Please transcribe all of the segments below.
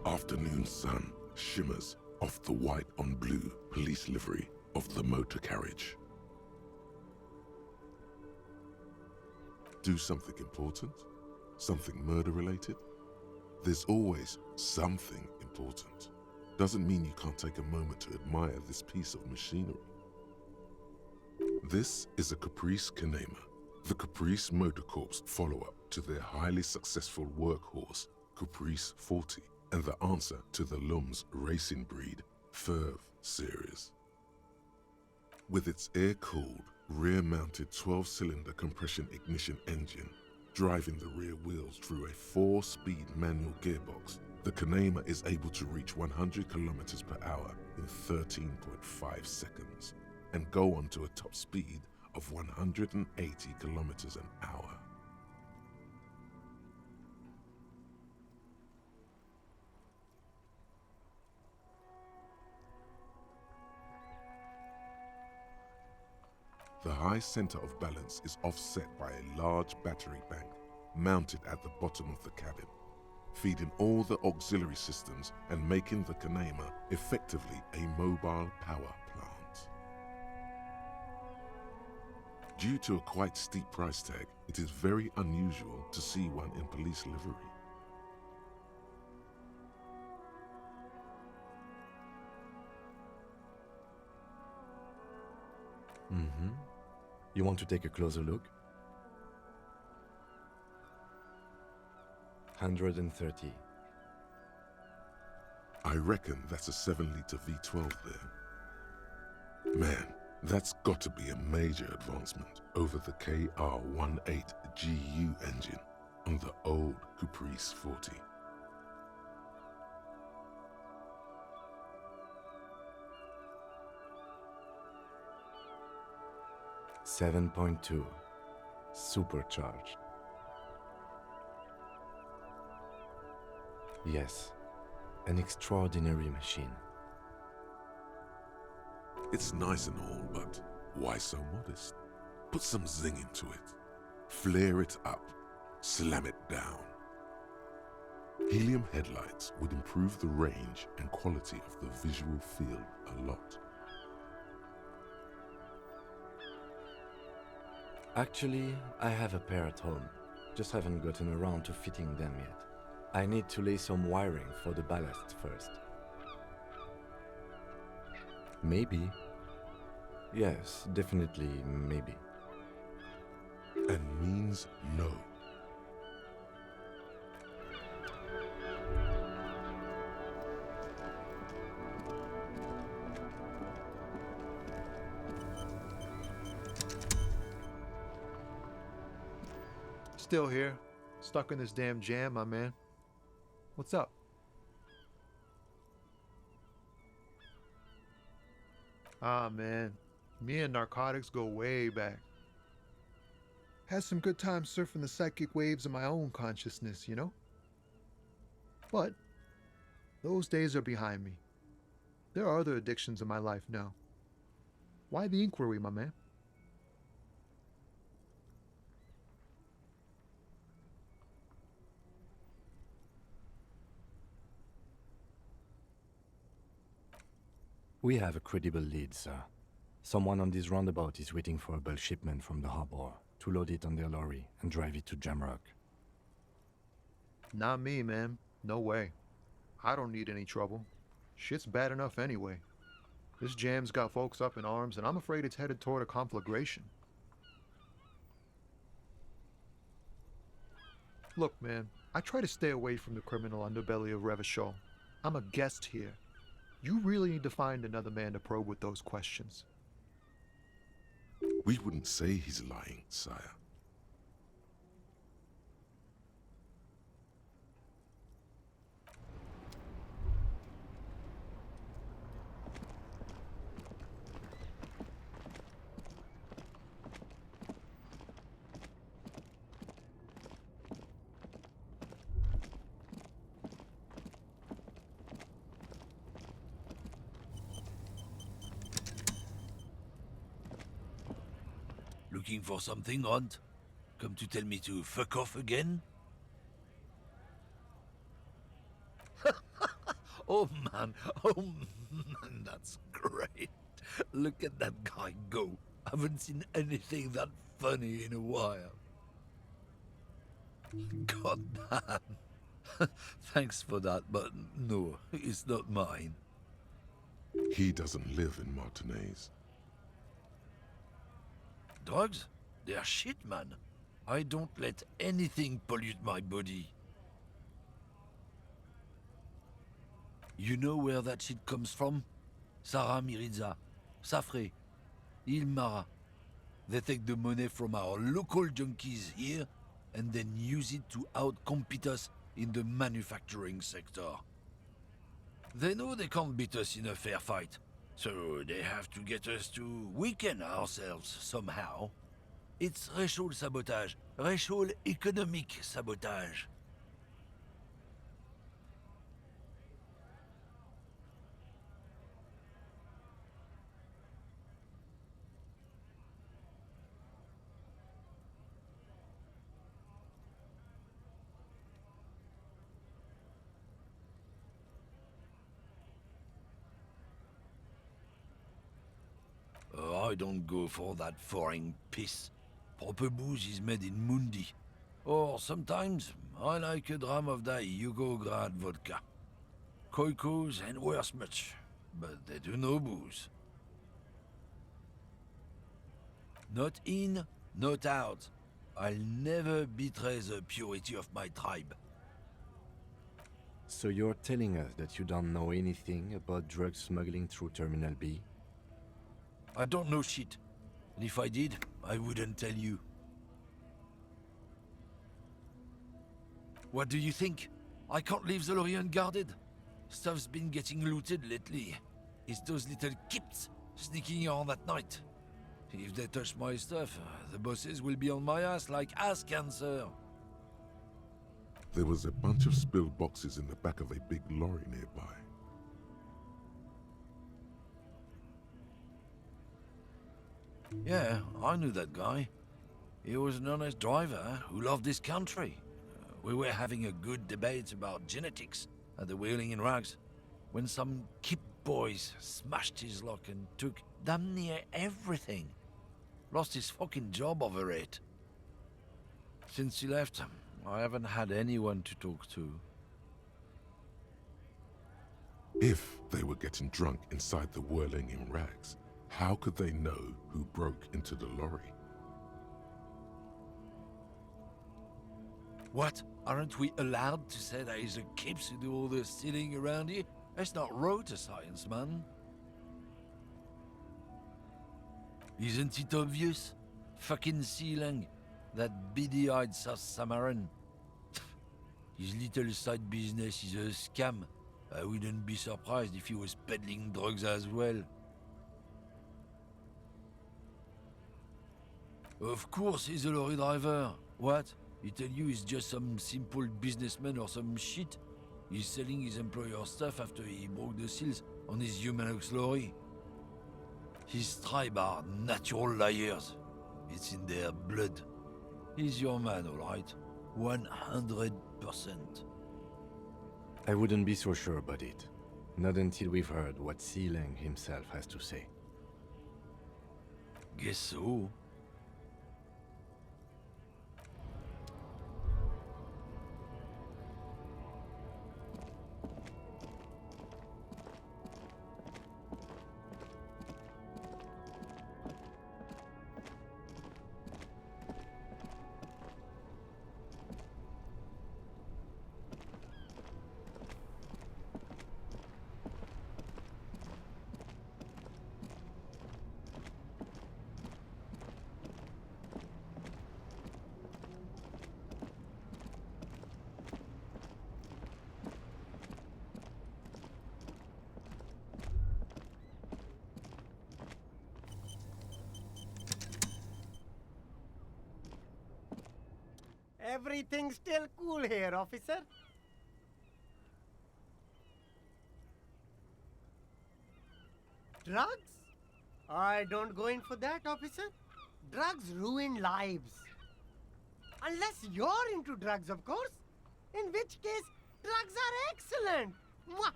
afternoon sun shimmers off the white on blue police livery of the motor carriage. Do something important? Something murder-related? There's always something important. Doesn't mean you can't take a moment to admire this piece of machinery. This is a Caprice Kanema, the Caprice Motor Corp's follow-up to their highly successful workhorse, Caprice 40, and the answer to the Lum's racing breed, Ferv series. With its air-cooled, rear-mounted 12-cylinder compression ignition engine, driving the rear wheels through a 4-speed manual gearbox, the Kanema is able to reach 100 kilometers per hour in 13.5 seconds and go on to a top speed of 180 kilometers an hour. The high center of balance is offset by a large battery bank mounted at the bottom of the cabin, feeding all the auxiliary systems and making the Kanema effectively a mobile power plant. Due to a quite steep price tag, it is very unusual to see one in police livery. You want to take a closer look? 130. I reckon that's a 7-liter V12 there. Man, that's got to be a major advancement over the KR18GU engine on the old Caprice 40. .2, supercharged. Yes, an extraordinary machine. It's nice and all, but why so modest? Put some zing into it. Flare it up. Slam it down. Helium headlights would improve the range and quality of the visual field a lot. Actually, I have a pair at home. Just haven't gotten around to fitting them yet. I need to lay some wiring for the ballast first. Maybe. Yes, definitely maybe. And means no. Still here, stuck in this damn jam, my man. What's up? Ah, man, me and narcotics go way back. Had some good times surfing the psychic waves of my own consciousness, you know? But those days are behind me. There are other addictions in my life now. Why the inquiry, my man? We have a credible lead, sir. Someone on this roundabout is waiting for a bulk shipment from the harbor to load it on their lorry and drive it to Jamrock. Not me, man. No way. I don't need any trouble. Shit's bad enough anyway. This jam's got folks up in arms, and I'm afraid it's headed toward a conflagration. Look, man, I try to stay away from the criminal underbelly of Revachol. I'm a guest here. You really need to find another man to probe with those questions. We wouldn't say he's lying, sire. Looking for something, Ront? Come to tell me to fuck off again? Oh man, oh man, that's great. Look at that guy go. I haven't seen anything that funny in a while. God damn. Thanks for that, but no, it's not mine. He doesn't live in Martinez. Drugs? They're shit, man. I don't let anything pollute my body. You know where that shit comes from? Sarah Miriza, Safre, Ilmara. They take the money from our local junkies here and then use it to outcompete us in the manufacturing sector. They know they can't beat us in a fair fight, so they have to get us to weaken ourselves somehow. It's racial sabotage, racial economic sabotage. I don't go for that foreign piss. Proper booze is made in Mundi. Or sometimes, I like a dram of that Yugograd vodka. Koikos and worse much, but they do no booze. Not in, not out. I'll never betray the purity of my tribe. So you're telling us that you don't know anything about drug smuggling through Terminal B? I don't know shit. And if I did, I wouldn't tell you. What do you think? I can't leave the lorry unguarded. Stuff's been getting looted lately. It's those little kips sneaking around at night. If they touch my stuff, the bosses will be on my ass like ass cancer. There was a bunch of spilled boxes in the back of a big lorry nearby. Yeah, I knew that guy. He was an honest driver who loved his country. We were having a good debate about genetics at the Wheeling in Rags when some kip boys smashed his luck and took damn near everything. Lost his fucking job over it. Since he left, I haven't had anyone to talk to. If they were getting drunk inside the whirling in rags, how could they know who broke into the lorry? What? Aren't we allowed to say that he's a kips who do all the stealing around here? That's not road science, man. Isn't it obvious? Fucking Sealang, that beady-eyed South Samaran. His little side business is a scam. I wouldn't be surprised if he was peddling drugs as well. Of course he's a lorry driver. What? He tell you he's just some simple businessman or some shit? He's selling his employer stuff after he broke the seals on his Humanox lorry. His tribe are natural liars. It's in their blood. He's your man, all right. 100%. I wouldn't be so sure about it. Not until we've heard what Sealang himself has to say. Guess so. Everything's still cool here, officer. Drugs? I don't go in for that, officer. Drugs ruin lives. Unless you're into drugs, of course. In which case, drugs are excellent. Mwah!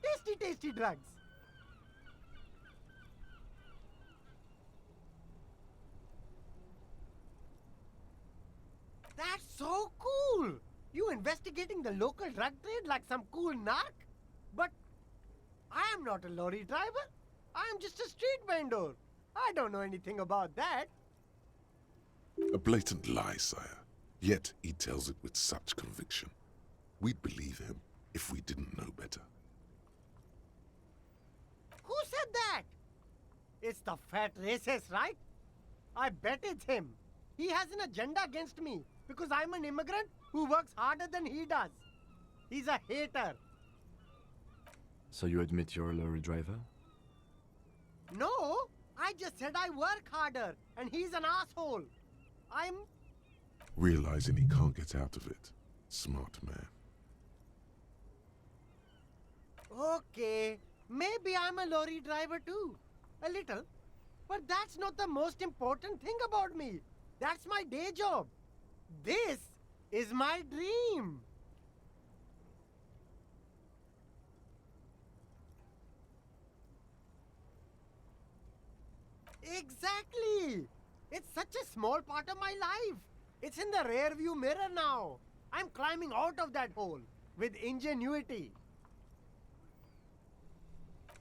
Tasty, tasty drugs. That's so cool! You investigating the local drug trade like some cool narc? But I am not a lorry driver. I am just a street vendor. I don't know anything about that. A blatant lie, sire. Yet he tells it with such conviction. We'd believe him if we didn't know better. Who said that? It's the fat racist, right? I bet it's him. He has an agenda against me because I'm an immigrant who works harder than he does. He's a hater. So you admit you're a lorry driver? No, I just said I work harder and he's an asshole. I'm... Realizing he can't get out of it. Smart man. Okay, maybe I'm a lorry driver too. A little. But that's not the most important thing about me. That's my day job. This is my dream. Exactly. It's such a small part of my life. It's in the rear view mirror now. I'm climbing out of that hole with ingenuity.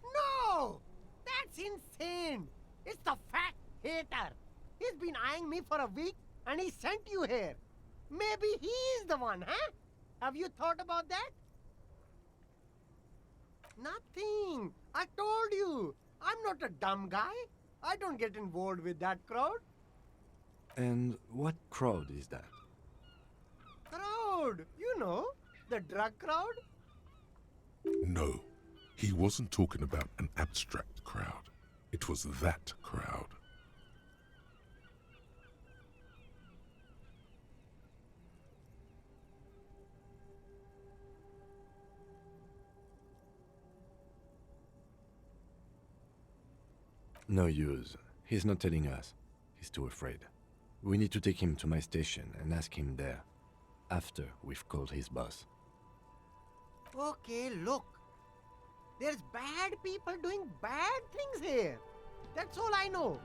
No! That's insane! It's the fat hater. He's been eyeing me for a week and he sent you here. Maybe he's the one, huh? Have you thought about that? Nothing. I told you. I'm not a dumb guy. I don't get involved with that crowd. And what crowd is that? Crowd? You know, the drug crowd? No, he wasn't talking about an abstract crowd. It was that crowd. No use. He's not telling us. He's too afraid. We need to take him to my station and ask him there. After we've called his boss. Okay, look. There's bad people doing bad things here. That's all I know.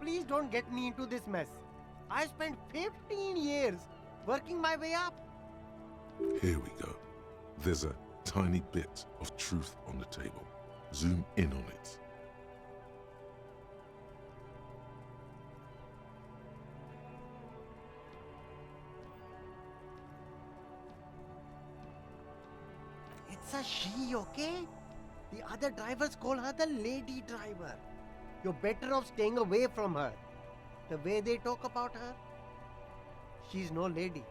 Please don't get me into this mess. I spent 15 years working my way up. Here we go. There's a tiny bit of truth on the table. Zoom in on it. It's a she, okay? The other drivers call her the lady driver. You're better off staying away from her. The way they talk about her, she's no lady.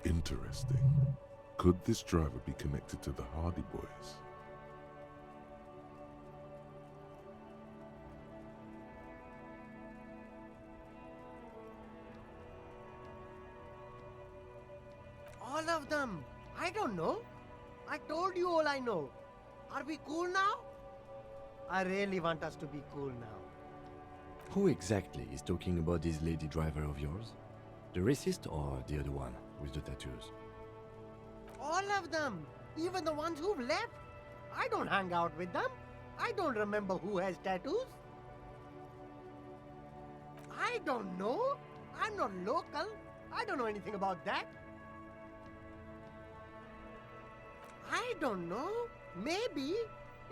Interesting. Could this driver be connected to the Hardy Boys? All of them. I don't know. I told you all I know. Are we cool now? I really want us to be cool now. Who exactly is talking about this lady driver of yours? The racist or the other one with the tattoos? All of them. Even the ones who've left. I don't hang out with them. I don't remember who has tattoos. I don't know. I'm not local. I don't know anything about that. I don't know. Maybe.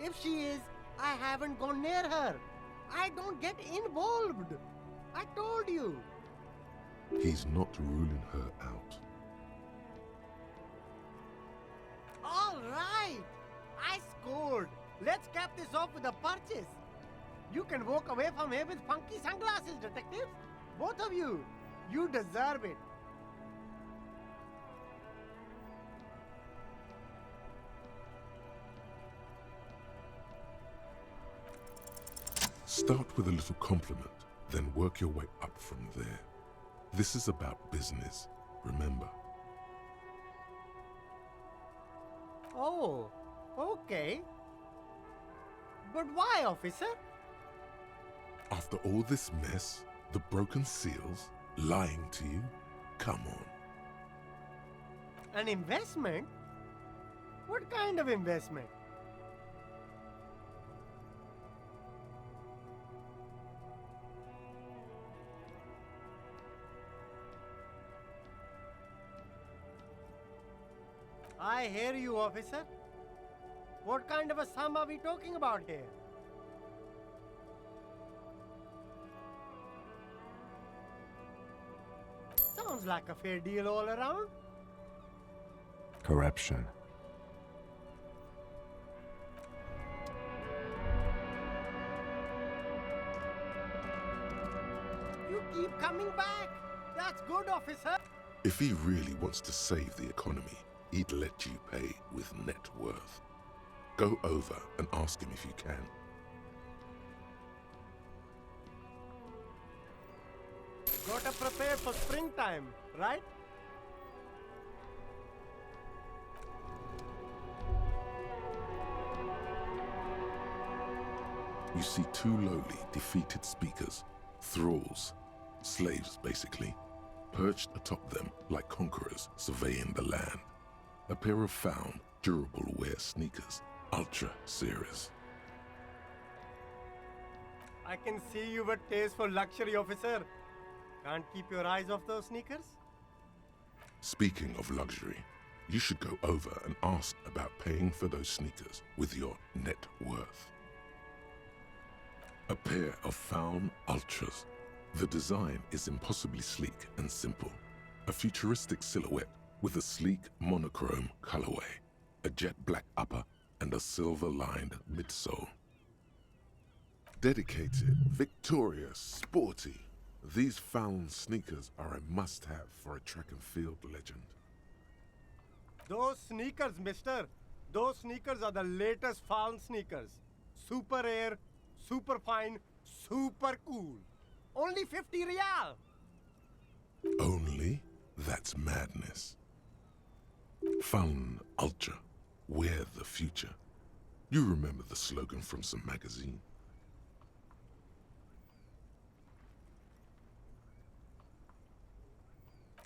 If she is, I haven't gone near her. I don't get involved. I told you. He's not ruling her out. All right. I scored. Let's cap this off with a purchase. You can walk away from here with funky sunglasses, detectives. Both of you. You deserve it. Start with a little compliment, then work your way up from there. This is about business, remember. Oh, okay. But why, officer? After all this mess, the broken seals, lying to you, come on. An investment? What kind of investment? I hear you, officer. What kind of a sum are we talking about here? Sounds like a fair deal all around. Corruption. You keep coming back. That's good, officer. If he really wants to save the economy, he'd let you pay with net worth. Go over and ask him if you can. Gotta prepare for springtime, right? You see two lowly, defeated speakers, thralls, slaves basically, perched atop them like conquerors surveying the land. A pair of found, durable wear sneakers, Ultra Series. I can see you've a taste for luxury, officer. Can't keep your eyes off those sneakers? Speaking of luxury, you should go over and ask about paying for those sneakers with your net worth. A pair of found Ultras. The design is impossibly sleek and simple. A futuristic silhouette with a sleek monochrome colorway, a jet black upper, and a silver-lined midsole. Dedicated, victorious, sporty. These found sneakers are a must-have for a track and field legend. Those sneakers, mister. Those sneakers are the latest found sneakers. Super air, super fine, super cool. Only 50 real. Only? That's madness. Found Ultra. Wear the future. You remember the slogan from some magazine.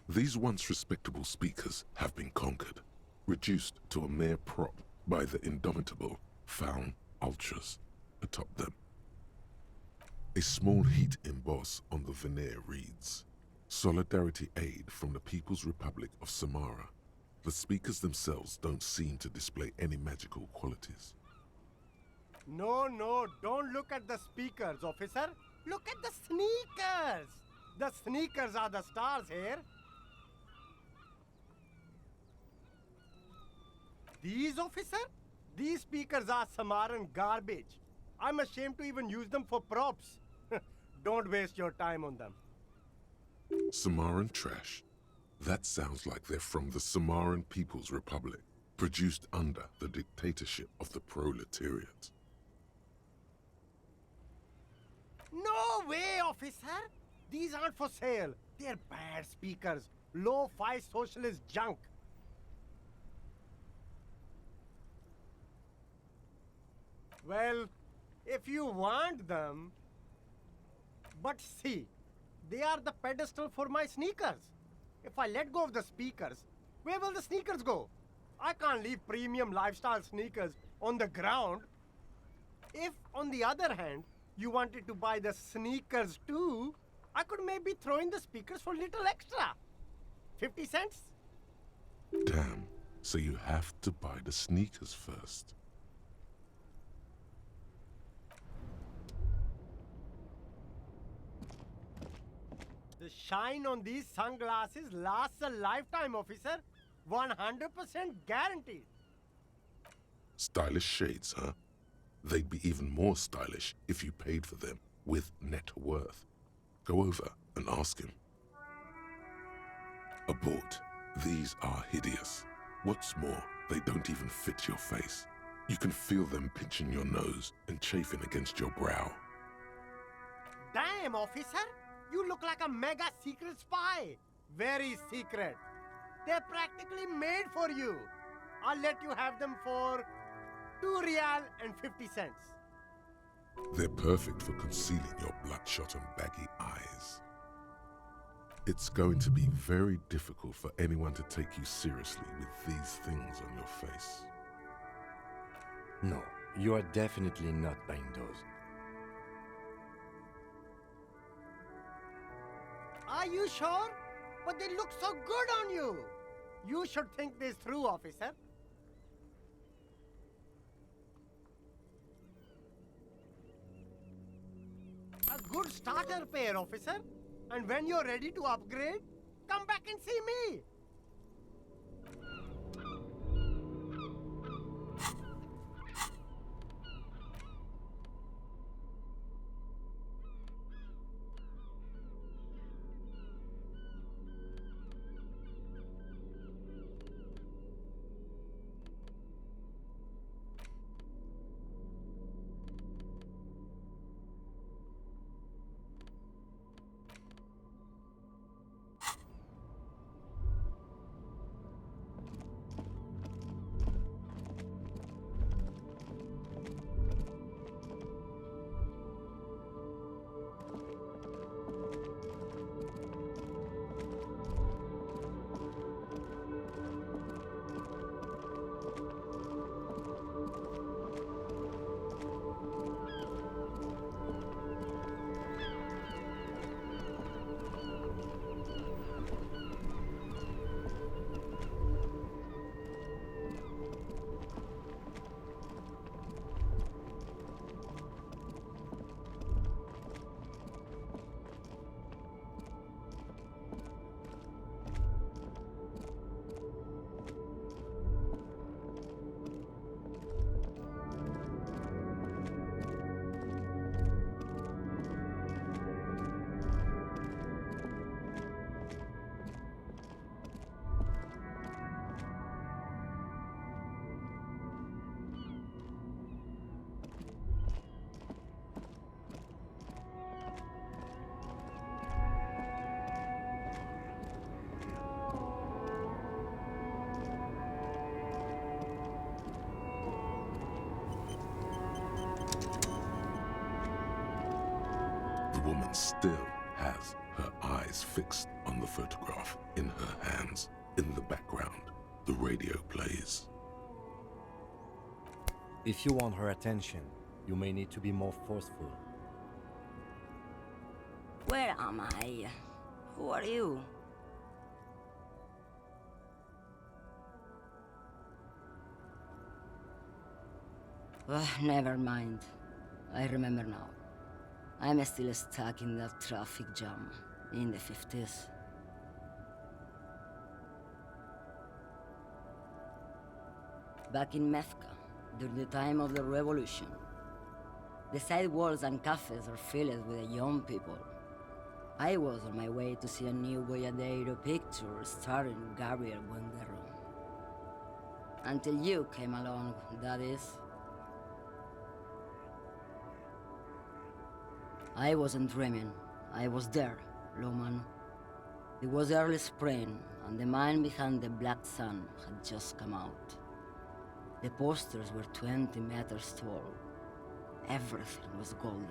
These once respectable speakers have been conquered, reduced to a mere prop by the indomitable found Ultras atop them. A small heat emboss on the veneer reads, "Solidarity aid from the People's Republic of Samara." The speakers themselves don't seem to display any magical qualities. No, don't look at the speakers, officer. Look at the sneakers. The sneakers are the stars here. These, officer? These speakers are Samaran garbage. I'm ashamed to even use them for props. Don't waste your time on them. Samaran trash? That sounds like they're from the Samaran People's Republic, produced under the dictatorship of the proletariat. No way, officer! These aren't for sale. They're bad speakers. Low-fi socialist junk. Well, if you want them... But see, they are the pedestal for my sneakers. If I let go of the speakers, where will the sneakers go? I can't leave premium lifestyle sneakers on the ground. If, on the other hand, you wanted to buy the sneakers too, I could maybe throw in the speakers for little extra. 50 cents? Damn, so you have to buy the sneakers first. The shine on these sunglasses lasts a lifetime, officer. 100% guaranteed. Stylish shades, huh? They'd be even more stylish if you paid for them with net worth. Go over and ask him. Abort. These are hideous. What's more, they don't even fit your face. You can feel them pinching your nose and chafing against your brow. Damn, officer! You look like a mega secret spy. Very secret. They're practically made for you. I'll let you have them for 2 real and 50 cents. They're perfect for concealing your bloodshot and baggy eyes. It's going to be very difficult for anyone to take you seriously with these things on your face. No, you are definitely not buying those. Are you sure? But they look so good on you. You should think this through, officer. good starter pair, officer. And when you're ready to upgrade, come back and see me. The woman still has her eyes fixed on the photograph in her hands. In the background, the radio plays. If you want her attention, you may need to be more forceful. Where am I? Who are you? Never mind. I remember now. I'm still stuck in that traffic jam in the 50s. Back in Methka, during the time of the revolution, the sidewalks and cafes are filled with young people. I was on my way to see a new Boyadero picture starring Gabriel Buenguerro. Until you came along, that is. I wasn't dreaming. I was there, Loman. It was early spring, and the man behind the Black Sun had just come out. The posters were 20 meters tall. Everything was golden.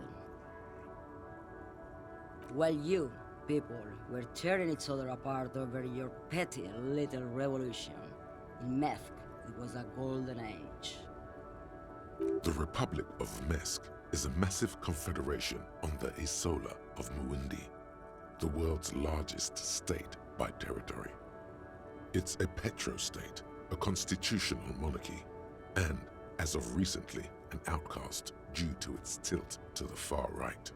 While you, people, were tearing each other apart over your petty little revolution, in Methk, it was a golden age. The Republic of Mesk is a massive confederation on the Isola of Muindi, the world's largest state by territory. It's a petrostate, a constitutional monarchy, and, as of recently, an outcast due to its tilt to the far right.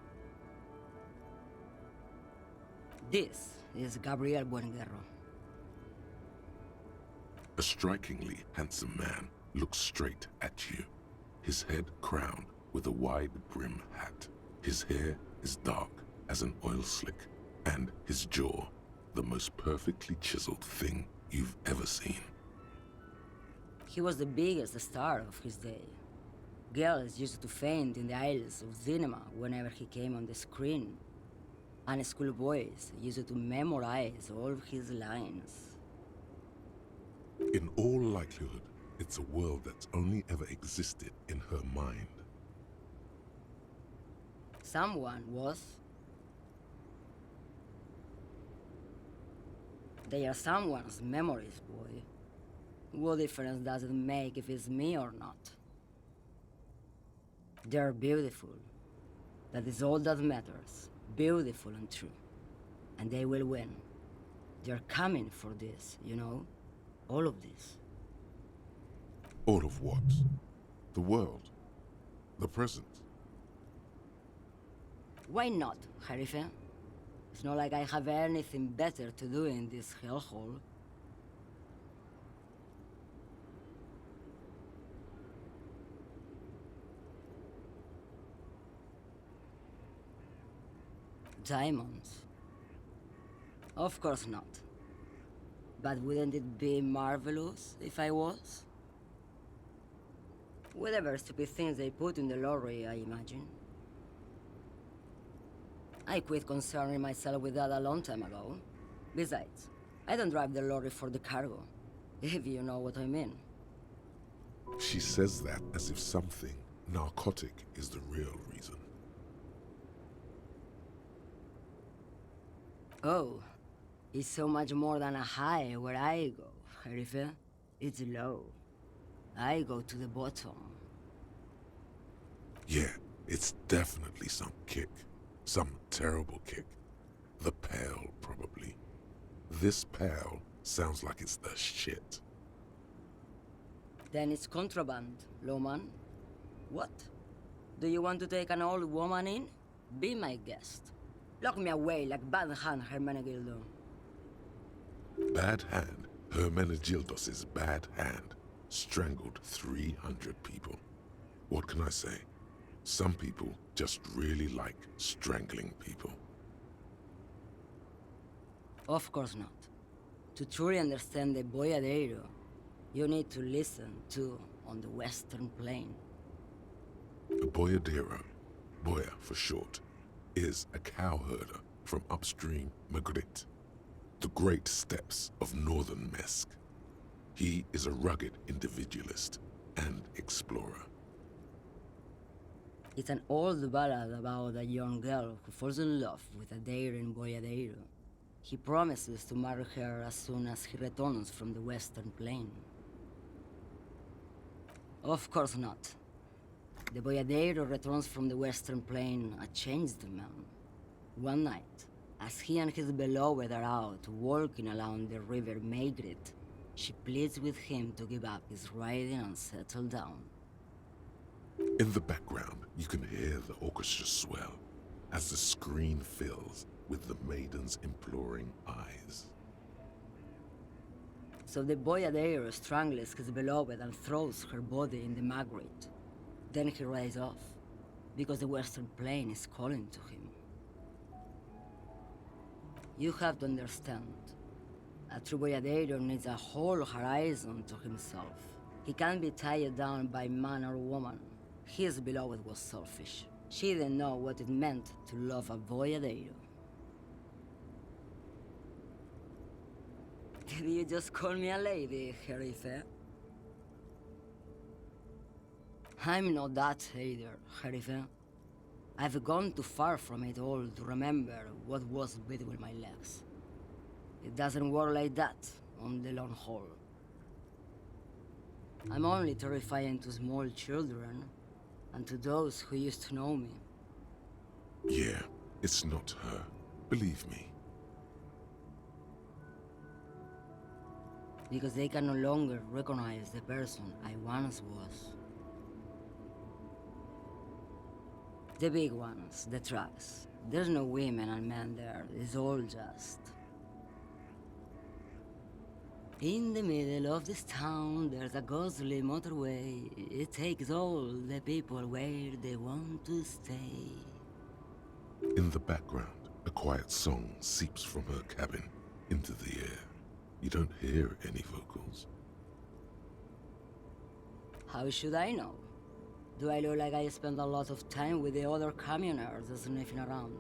This is Gabriel Buenguerro. A strikingly handsome man looks straight at you, his head crowned with a wide brim hat. His hair is dark as an oil slick, and his jaw the most perfectly chiseled thing you've ever seen. He was the biggest star of his day. Girls used to faint in the aisles of cinema whenever he came on the screen. And schoolboys used to memorize all of his lines. In all likelihood, it's a world that's only ever existed in her mind. Someone was. They are someone's memories, boy. What difference does it make if it's me or not? They're beautiful. That is all that matters. Beautiful and true. And they will win. They're coming for this, you know? All of this. All of what? The world? The present? Why not, Harife? It's not like I have anything better to do in this hellhole. Diamonds? Of course not. But wouldn't it be marvelous if I was? Whatever stupid things they put in the lorry, I imagine. I quit concerning myself with that a long time ago. Besides, I don't drive the lorry for the cargo, if you know what I mean. She says that as if something narcotic is the real reason. Oh, it's so much more than a high where I go, Harife. It's low. I go to the bottom. Yeah, it's definitely some kick. Some terrible kick. The Pale, probably. This Pale sounds like it's the shit. Then it's contraband, Lowman. What? Do you want to take an old woman in? Be my guest. Lock me away like Bad Hand Hermenegildo. Bad Hand, Hermenegildos' bad hand, strangled 300 people. What can I say? Some people just really like strangling people. Of course not. To truly understand the Boyadero, you need to listen to on the Western Plain. A boyadero, boya for short, is a cowherder from upstream Magritte, the great steppes of northern Mesk. He is a rugged individualist and explorer. It's an old ballad about a young girl who falls in love with a daring boyadero. He promises to marry her as soon as he returns from the Western Plain. Of course not. The boyadero returns from the Western Plain a changed man. One night, as he and his beloved are out walking along the river Maigret, she pleads with him to give up his riding and settle down. In the background, you can hear the orchestra swell as the screen fills with the maiden's imploring eyes. So the boyadero strangles his beloved and throws her body in the Magritte. Then he rides off, because the Western Plain is calling to him. You have to understand, a true boyadero needs a whole horizon to himself. He can't be tied down by man or woman. His beloved was selfish. She didn't know what it meant to love a boyadero. Did you just call me a lady, Harife? I'm not that either, Harife. I've gone too far from it all to remember what was between my legs. It doesn't work like that on the long haul. I'm only terrifying to small children and to those who used to know me. Yeah, it's not her. Believe me. Because they can no longer recognize the person I once was. The big ones, the trucks. There's no women and men there, it's all just... In the middle of this town, there's a ghostly motorway. It takes all the people where they want to stay. In the background, a quiet song seeps from her cabin into the air. You don't hear any vocals. How should I know? Do I look like I spend a lot of time with the other communers sniffing around,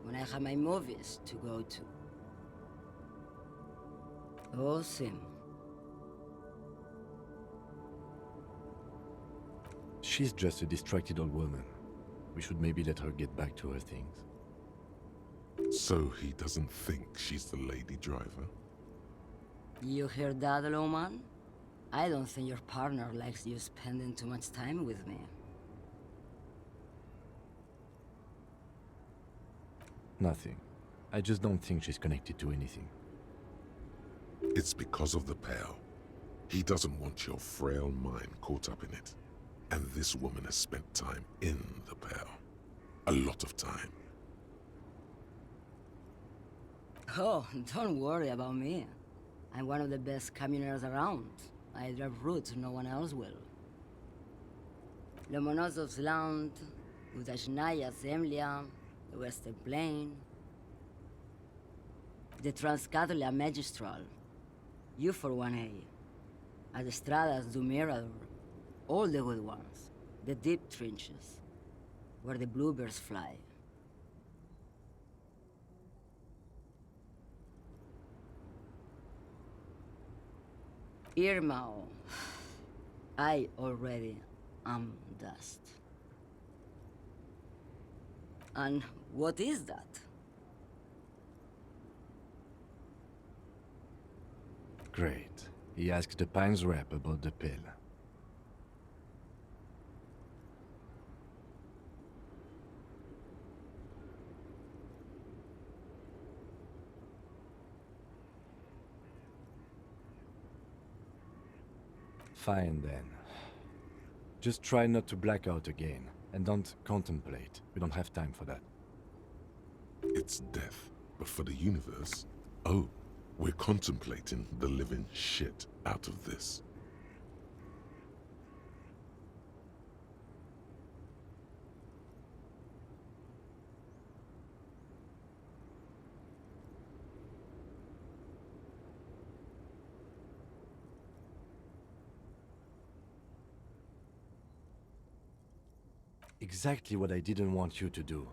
when I have my movies to go to? Oh, Sim. She's just a distracted old woman. We should maybe let her get back to her things. So he doesn't think she's the lady driver? You hear that, Lowman? I don't think your partner likes you spending too much time with me. Nothing. I just don't think she's connected to anything. It's because of the Pale. He doesn't want your frail mind caught up in it. And this woman has spent time in the Pale. A lot of time. Oh, don't worry about me. I'm one of the best camioners around. I drive routes no one else will. Lomonosov's Land, Udachnaya Zemlya, the Western Plain, the Transcatolia Magistral, U41A, Adestradas du Mirador, all the good ones, the deep trenches, where the bluebirds fly. Irmao, I already am dust. And what is that? Great. He asked the Pines rep about the pill. Fine then. Just try not to black out again, and don't contemplate. We don't have time for that. It's death, but for the universe, oh, we're contemplating the living shit out of this. Exactly what I didn't want you to do.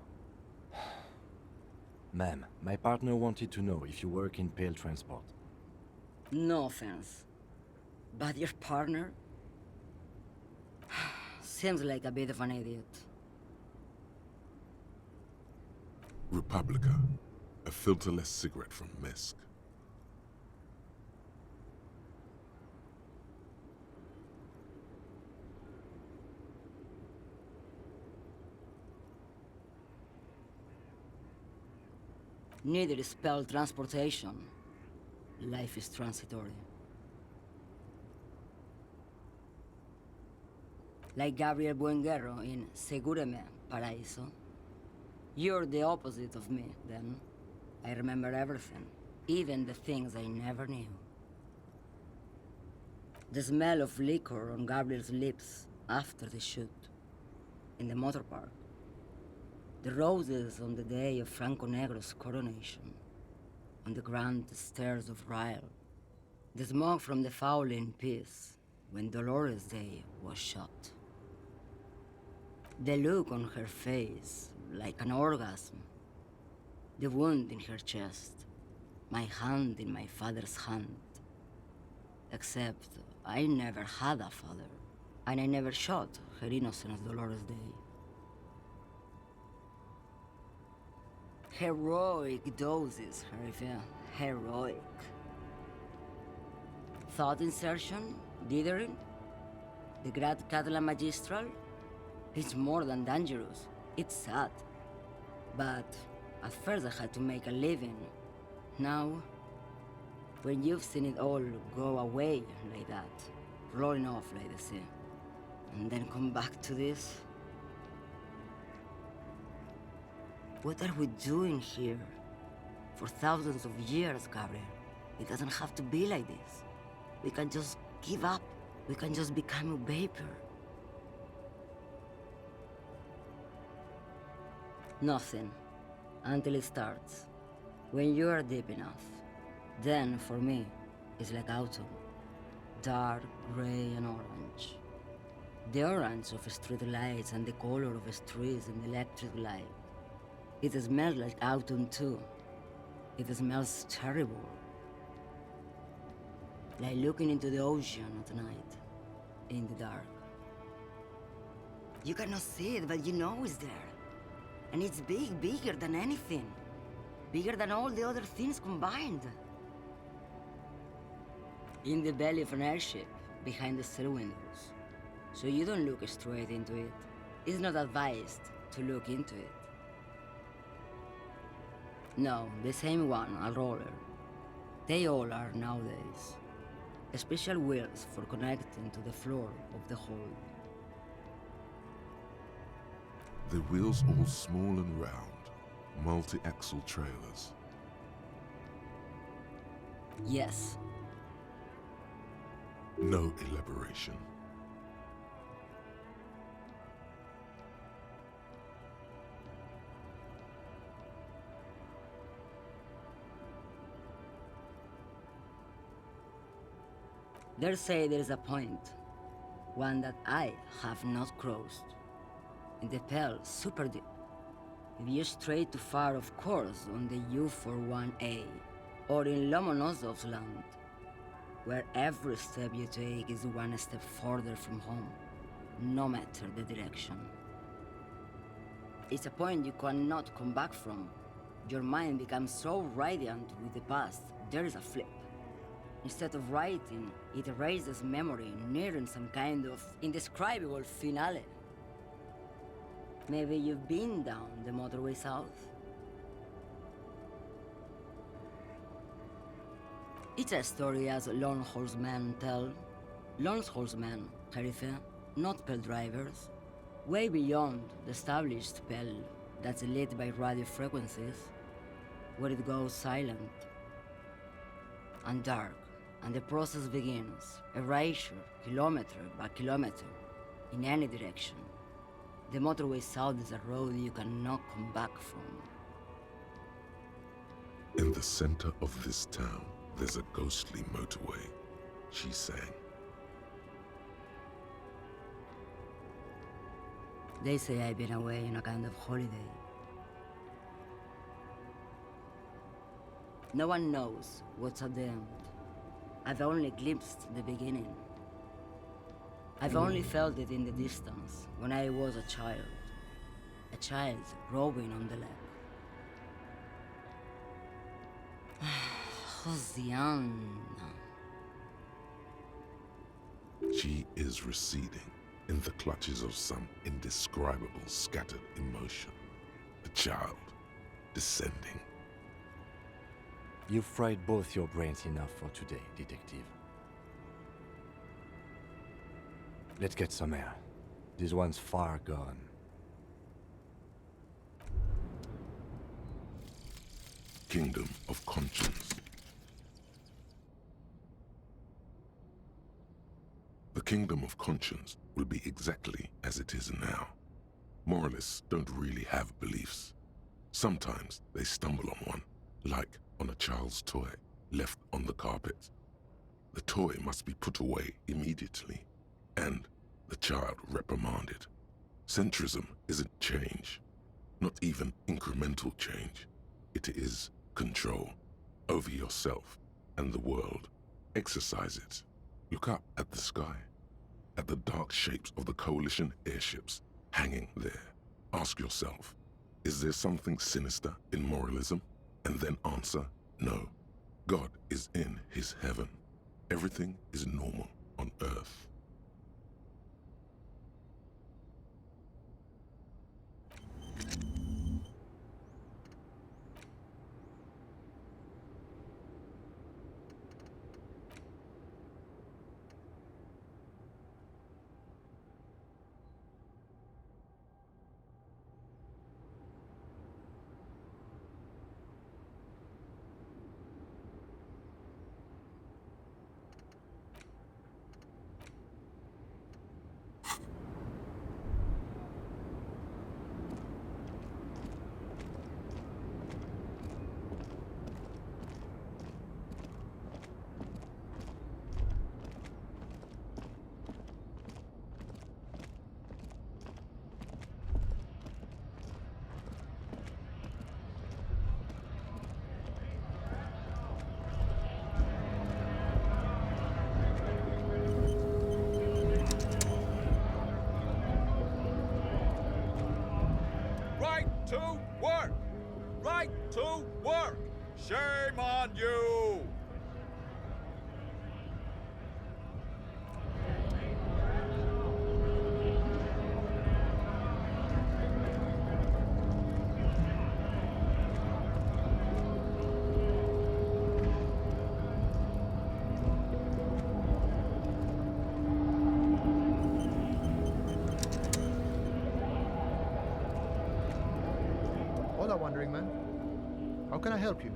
Ma'am, my partner wanted to know if you work in Pale Transport. No offense. But your partner? Seems like a bit of an idiot. Republica, a filterless cigarette from Mesk. Neither is spelled transportation. Life is transitory. Like Gabriel Buenguerro in Segúreme, Paraíso. You're the opposite of me, then. I remember everything, even the things I never knew. The smell of liquor on Gabriel's lips after the shoot. In the motor park. The roses on the day of Franco Negro's coronation. On the grand stairs of Ryle. The smoke from the Fowling Peace when Dolores Day was shot. The look on her face, like an orgasm. The wound in her chest. My hand in my father's hand. Except I never had a father, and I never shot her innocent as Dolores Day. Heroic doses, Harifia. Heroic. Thought insertion? Dithering? The Grad Catala Magistral? It's more than dangerous. It's sad. But at first I had to make a living. Now, when you've seen it all go away like that, rolling off like the sea, and then come back to this, what are we doing here? For thousands of years, Gabriel. It doesn't have to be like this. We can just give up. We can just become a vapor. Nothing. Until it starts. When you are deep enough. Then, for me, it's like autumn. Dark, gray, and orange. The orange of street lights and the color of streets in the electric light. It smells like autumn too. It smells terrible. Like looking into the ocean at night, in the dark. You cannot see it, but you know it's there. And it's big, bigger than anything. Bigger than all the other things combined. In the belly of an airship, behind the cell windows. So you don't look straight into it. It's not advised to look into it. No, the same one, a roller. They all are nowadays. Special wheels for connecting to the floor of the hold. The wheels all small and round, multi-axle trailers. Yes. No elaboration. They say there is a point, one that I have not crossed. In the Pale, super deep. If you stray too far, of course, on the U41A, or in Lomonosov's land, where every step you take is one step further from home, no matter the direction. It's a point you cannot come back from. Your mind becomes so radiant with the past, there is a flip. Instead of writing, it erases memory, nearing some kind of indescribable finale. Maybe you've been down the motorway south? It's a story as lone horsemen tell. Lone horsemen, Jerife, not pale drivers. Way beyond the established pale that's lit by radio frequencies, where it goes silent and dark. And the process begins, erasure, kilometer by kilometer, in any direction. The motorway south is a road you cannot come back from. In the center of this town, there's a ghostly motorway, she sang. They say I've been away on a kind of holiday. No one knows what's at the end. I've only glimpsed the beginning. I've only felt it in the distance when I was a child rowing on the lake. Josiana. She is receding in the clutches of some indescribable scattered emotion. The child descending. You've fried both your brains enough for today, detective. Let's get some air. This one's far gone. Kingdom of Conscience. The Kingdom of Conscience will be exactly as it is now. Moralists don't really have beliefs. Sometimes they stumble on one, like on a child's toy left on the carpet. The toy must be put away immediately, and the child reprimanded. Centrism isn't change, not even incremental change. It is control over yourself and the world. Exercise it. Look up at the sky, at the dark shapes of the coalition airships hanging there. Ask yourself, is there something sinister in moralism? And then answer, no. God is in his heaven. Everything is normal on earth. To work! Right to work! Shame on you! Hola, Wandering Man. How can I help you?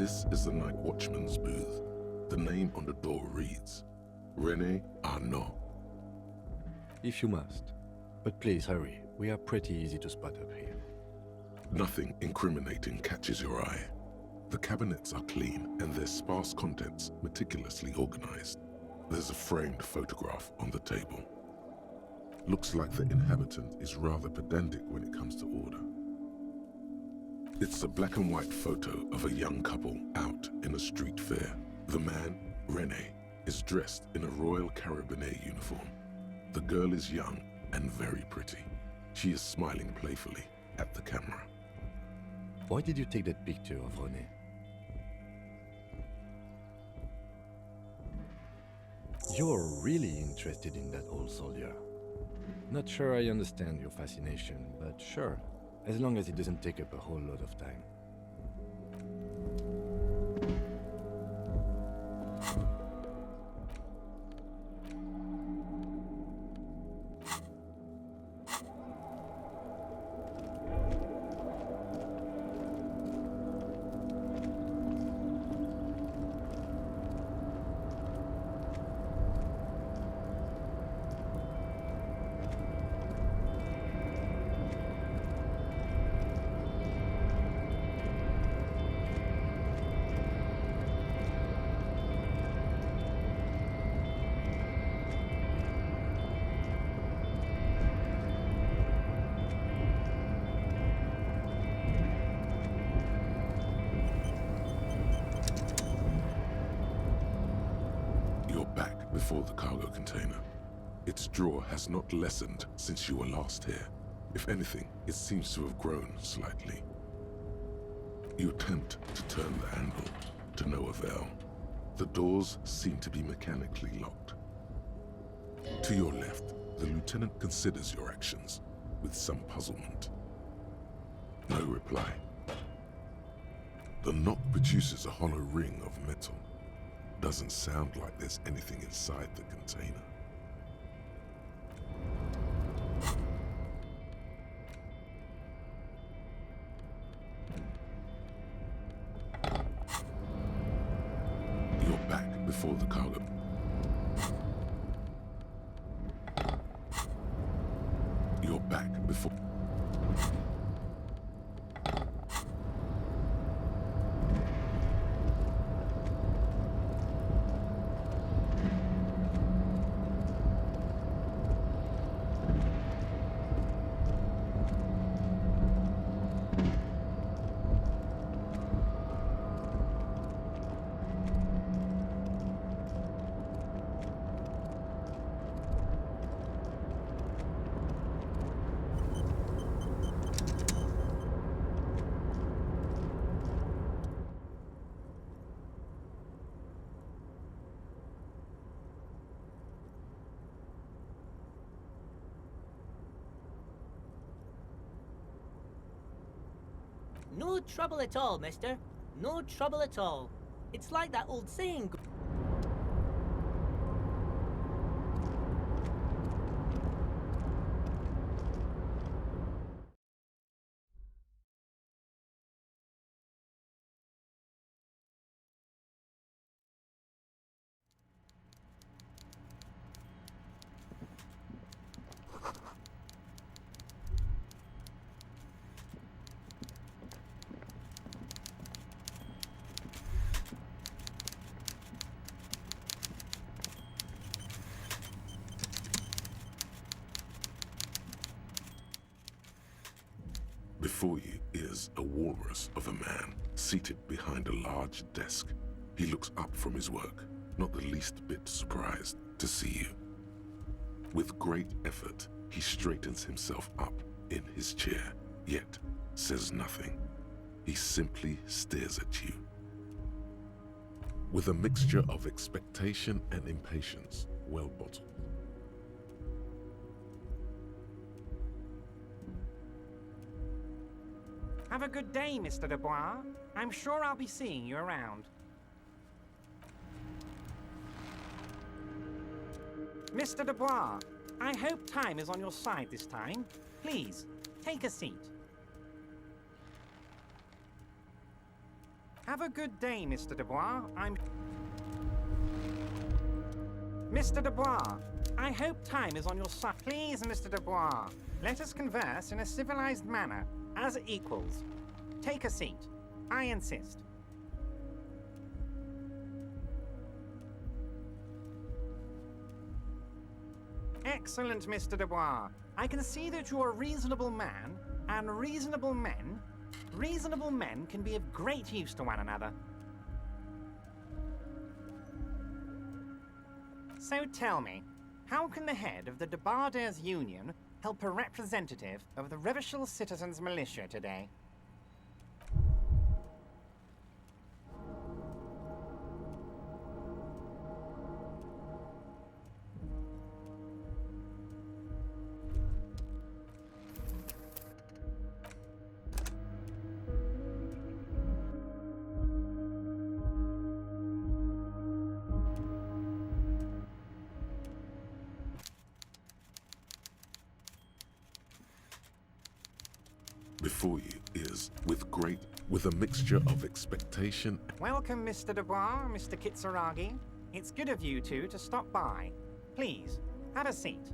This is the night watchman's booth. The name on the door reads, René Arnaud. If you must. But please hurry. We are pretty easy to spot up here. Nothing incriminating catches your eye. The cabinets are clean and their sparse contents meticulously organized. There's a framed photograph on the table. Looks like the inhabitant is rather pedantic when it comes to order. It's a black and white photo of a young couple out in a street fair. The man, René, is dressed in a Royal Carabinier uniform. The girl is young and very pretty. She is smiling playfully at the camera. Why did you take that picture of René? You're really interested in that old soldier. Not sure I understand your fascination, but sure, as long as it doesn't take up a whole lot of time. Before the cargo container. Its drawer has not lessened since you were last here. If anything, it seems to have grown slightly. You attempt to turn the handle, to no avail. The doors seem to be mechanically locked. To your left, the lieutenant considers your actions with some puzzlement. No reply. The knock produces a hollow ring of metal. Doesn't sound like there's anything inside the container. You're back before the cargo. You're back before... No trouble at all, mister. No trouble at all. It's like that old saying. Before you is a walrus of a man, seated behind a large desk. He looks up from his work, not the least bit surprised to see you. With great effort, he straightens himself up in his chair, yet says nothing. He simply stares at you. With a mixture of expectation and impatience, well bottled. Have a good day, Mr. Dubois. I'm sure I'll be seeing you around. Mr. Dubois, I hope time is on your side this time. Please, take a seat. Have a good day, Mr. Dubois. Mr. Dubois, I hope time is on your side. Please, Mr. Dubois, let us converse in a civilized manner, as equals. Take a seat. I insist. Excellent, Mr. Dubois. I can see that you're a reasonable man, and reasonable men can be of great use to one another. So tell me, how can the head of the Debarders Union help a representative of the Revachol Citizens Militia today? Before you is, with a mixture of expectation. Welcome, Mr. Dubois, Mr. Kitsuragi. It's good of you two to stop by. Please, have a seat.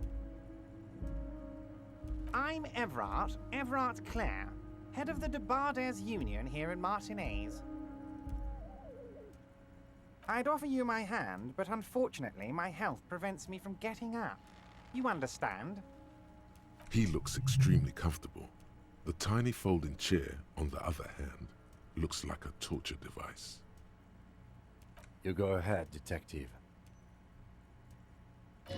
I'm Everard Clare, head of the Debarders Union here in Martinez. I'd offer you my hand, but unfortunately my health prevents me from getting up. You understand? He looks extremely comfortable. The tiny folding chair, on the other hand, looks like a torture device. You go ahead, detective.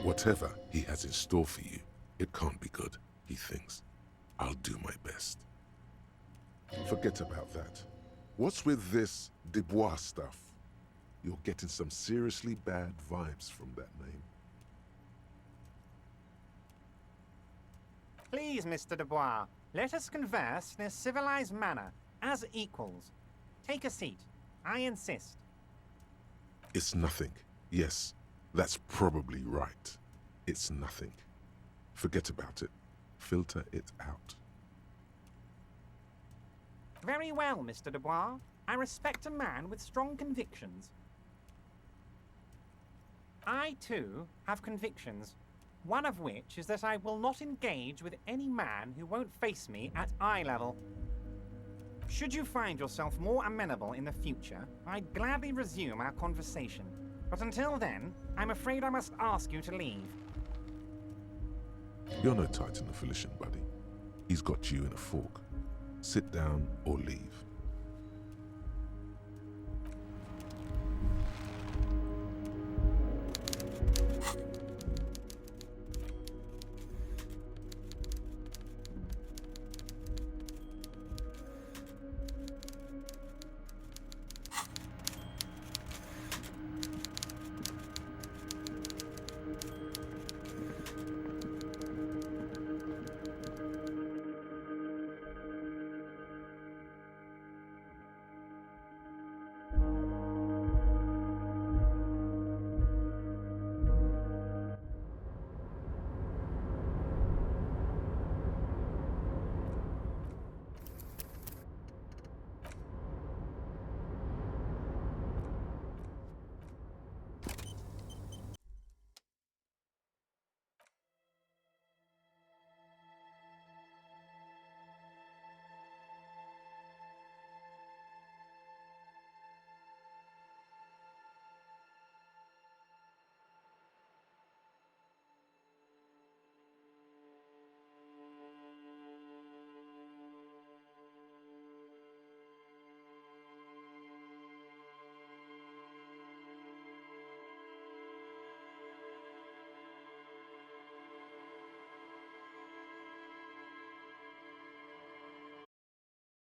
Whatever he has in store for you, it can't be good, he thinks. I'll do my best. Forget about that. What's with this Dubois stuff? You're getting some seriously bad vibes from that name. Please, Mr. Dubois, let us converse in a civilized manner, as equals. Take a seat. I insist. It's nothing. Yes, that's probably right. It's nothing. Forget about it. Filter it out. Very well, Mr. Dubois. I respect a man with strong convictions. I, too, have convictions. One of which is that I will not engage with any man who won't face me at eye level. Should you find yourself more amenable in the future, I'd gladly resume our conversation. But until then, I'm afraid I must ask you to leave. You're no Titan affiliation, buddy. He's got you in a fork. Sit down or leave.